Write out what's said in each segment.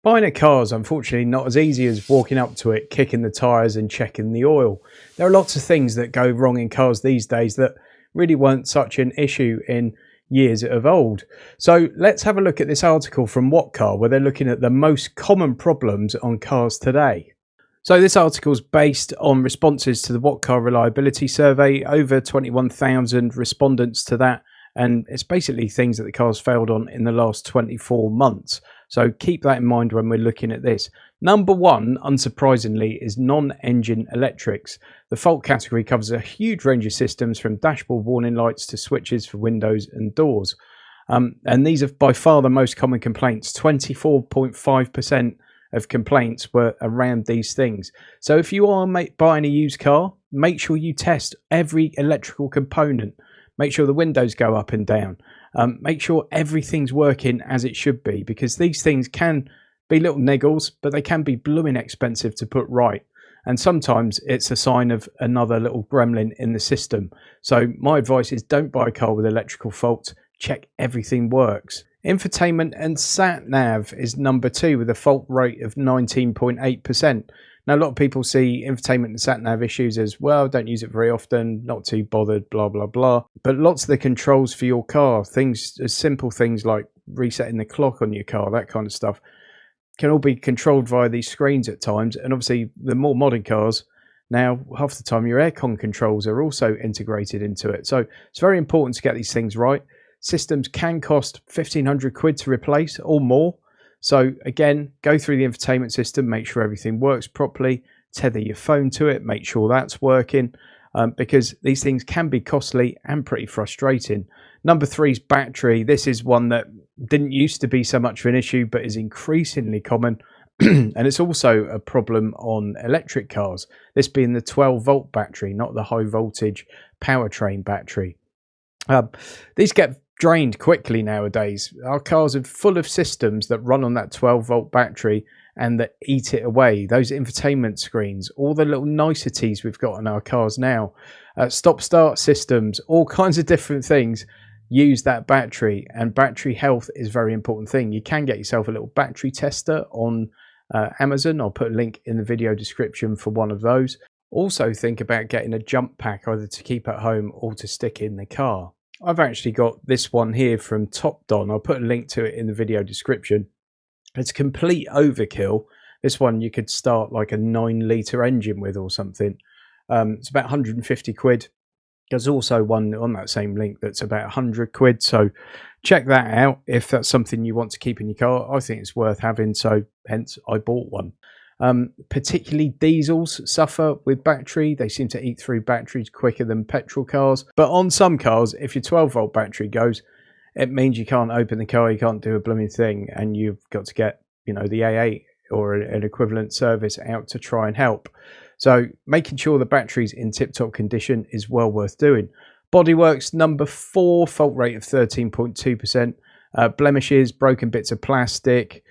Buying a car is unfortunately not as easy as walking up to it, kicking the tyres and checking the oil. There are lots of things that go wrong in cars these days that really weren't such an issue in years of old. So let's have a look at this article from What Car, where they're looking at the most common problems on cars today. So this article is based on responses to the What Car Reliability Survey, over 21,000 respondents to that, and it's basically things that the car's failed on in the last 24 months. So keep that in mind when we're looking at this. Number one, unsurprisingly, is non-engine electrics. The fault category covers a huge range of systems, from dashboard warning lights to switches for windows and doors. And these are by far the most common complaints. 24.5% of complaints were around these things. So if you are buying a used car, make sure you test every electrical component. Make sure the windows go up and down. Make sure everything's working as it should be, because these things can be little niggles, but they can be blooming expensive to put right. And sometimes it's a sign of another little gremlin in the system. So my advice is, don't buy a car with electrical faults. Check everything works. Infotainment and sat nav is number two, with a fault rate of 19.8%. Now, a lot of people see infotainment and sat-nav issues as, well, don't use it very often, not too bothered, blah, blah, blah. But lots of the controls for your car, things as simple things like resetting the clock on your car, that kind of stuff, can all be controlled via these screens at times. And obviously, the more modern cars, now, half the time, your aircon controls are also integrated into it. So it's very important to get these things right. Systems can cost 1,500 quid to replace or more. So again, go through the infotainment system, make sure everything works properly, tether your phone to it, make sure that's working, because these things can be costly and pretty frustrating. Number three is battery. This is one that didn't used to be so much of an issue, but is increasingly common. And it's also a problem on electric cars, this being the 12-volt battery, not the high voltage powertrain battery. These get drained quickly nowadays. Our cars are full of systems that run on that 12-volt battery and that eat it away. Those infotainment screens, all the little niceties we've got on our cars now, stop-start systems, all kinds of different things use that battery, and battery health is a very important thing. You can get yourself a little battery tester on Amazon. I'll put a link in the video description for one of those. Also think about getting a jump pack, either to keep at home or to stick in the car. I've actually got this one here from Top Don. I'll put a link to it in the video description. It's complete overkill. This one you could start like a 9-litre engine with or something. It's about 150 quid. There's also one on that same link that's about 100 quid. So check that out if that's something you want to keep in your car. I think it's worth having, so hence I bought one. Particularly diesels suffer with battery. They seem to eat through batteries quicker than petrol cars. But on some cars, if your 12-volt battery goes, it means you can't open the car, you can't do a blooming thing, and you've got to get, the AA or an equivalent service out to try and help. So making sure the battery's in tip-top condition is well worth doing. Bodywork's number four, fault rate of 13.2%. Blemishes, broken bits of plastic.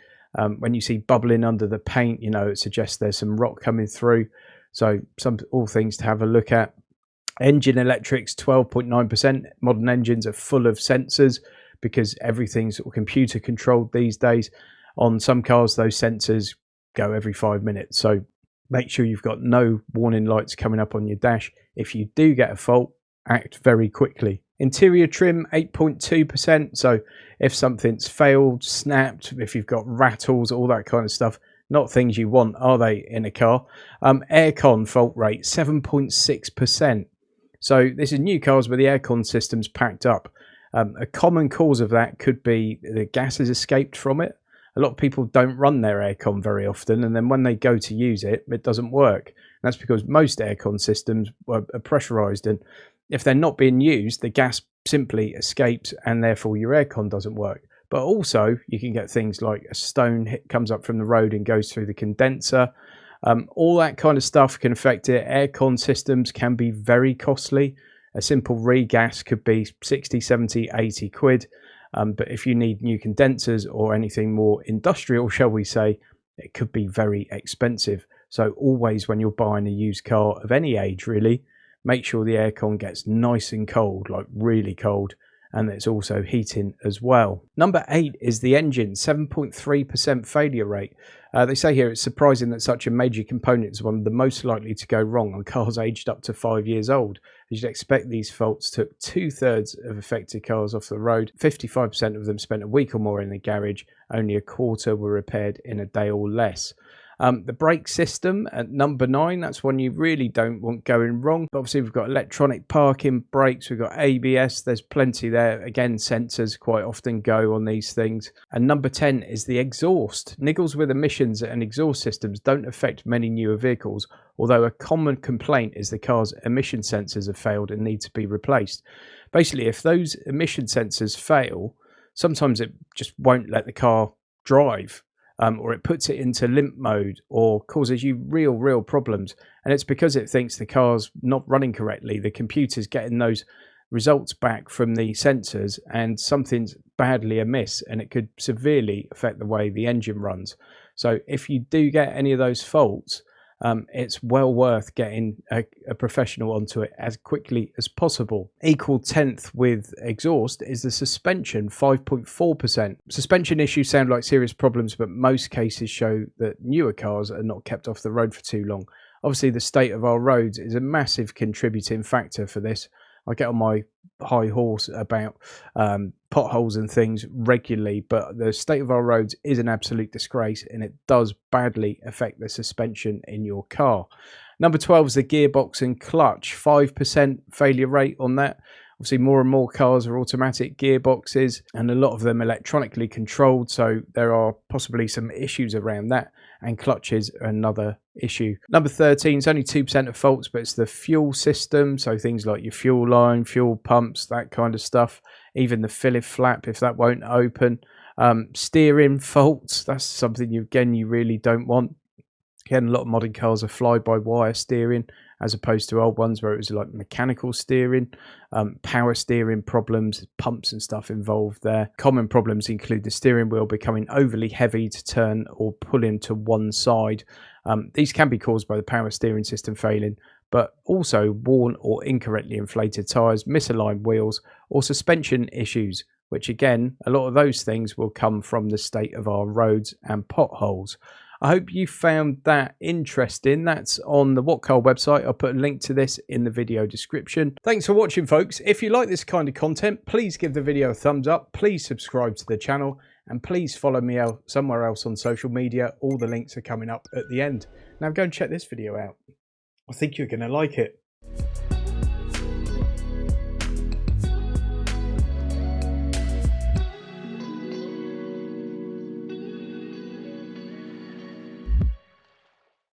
When you see bubbling under the paint, it suggests there's some rot coming through. So all things to have a look at. Engine electrics, 12.9%. Modern engines are full of sensors because everything's sort of computer controlled these days. On some cars, those sensors go every 5 minutes. So make sure you've got no warning lights coming up on your dash. If you do get a fault, act very quickly. Interior trim, 8.2%. So if something's failed, snapped, if you've got rattles, all that kind of stuff, not things you want, are they, in a car? Aircon fault rate, 7.6%. So this is new cars where the aircon system's packed up. A common cause of that could be the gas has escaped from it. A lot of people don't run their aircon very often, and then when they go to use it, it doesn't work. And that's because most aircon systems are pressurized, and if they're not being used, the gas simply escapes and therefore your aircon doesn't work. But also you can get things like a stone comes up from the road and goes through the condenser. All that kind of stuff can affect it. Aircon systems can be very costly. A simple regas could be 60, 70, 80 quid. But if you need new condensers or anything more industrial, shall we say, it could be very expensive. So always when you're buying a used car of any age really, make sure the aircon gets nice and cold, like really cold, and it's also heating as well. Number 8 is the engine, 7.3% failure rate. They say here it's surprising that such a major component is one of the most likely to go wrong on cars aged up to 5 years old. As you'd expect, these faults took 2/3 of affected cars off the road. 55% of them spent a week or more in the garage. Only a quarter were repaired in a day or less. The brake system at number 9, that's one you really don't want going wrong. But obviously we've got electronic parking brakes, we've got ABS, there's plenty there. Again, sensors quite often go on these things. And number 10 is the exhaust. Niggles with emissions and exhaust systems don't affect many newer vehicles, although a common complaint is the car's emission sensors have failed and need to be replaced. Basically, if those emission sensors fail, sometimes it just won't let the car drive. Or it puts it into limp mode or causes you real problems. And it's because it thinks the car's not running correctly. The computer's getting those results back from the sensors and something's badly amiss, and it could severely affect the way the engine runs. So if you do get any of those faults, it's well worth getting a professional onto it as quickly as possible. Equal 10th with exhaust is the suspension, 5.4%. Suspension issues sound like serious problems, but most cases show that newer cars are not kept off the road for too long. Obviously, the state of our roads is a massive contributing factor for this. I get on my high horse about potholes and things regularly, but the state of our roads is an absolute disgrace, and it does badly affect the suspension in your car. Number 12 is the gearbox and clutch, 5% failure rate on that. Obviously, more and more cars are automatic gearboxes, and a lot of them electronically controlled, so there are possibly some issues around that, and clutches are another issue. Number 13 is only 2% of faults, but it's the fuel system, so things like your fuel line, fuel pumps, that kind of stuff, even the Philip flap if that won't open. Steering faults, that's something you really don't want. Again, a lot of modern cars are fly-by-wire steering as opposed to old ones where it was like mechanical steering. Power steering problems, pumps and stuff involved there. Common problems include the steering wheel becoming overly heavy to turn or pull into one side. These can be caused by the power steering system failing, but also worn or incorrectly inflated tyres, misaligned wheels, or suspension issues, which again, a lot of those things will come from the state of our roads and potholes. I hope you found that interesting. That's on the What Car website. I'll put a link to this in the video description. Thanks for watching, folks. If you like this kind of content, please give the video a thumbs up. Please subscribe to the channel, and please follow me out somewhere else on social media. All the links are coming up at the end. Now go and check this video out. I think you're going to like it.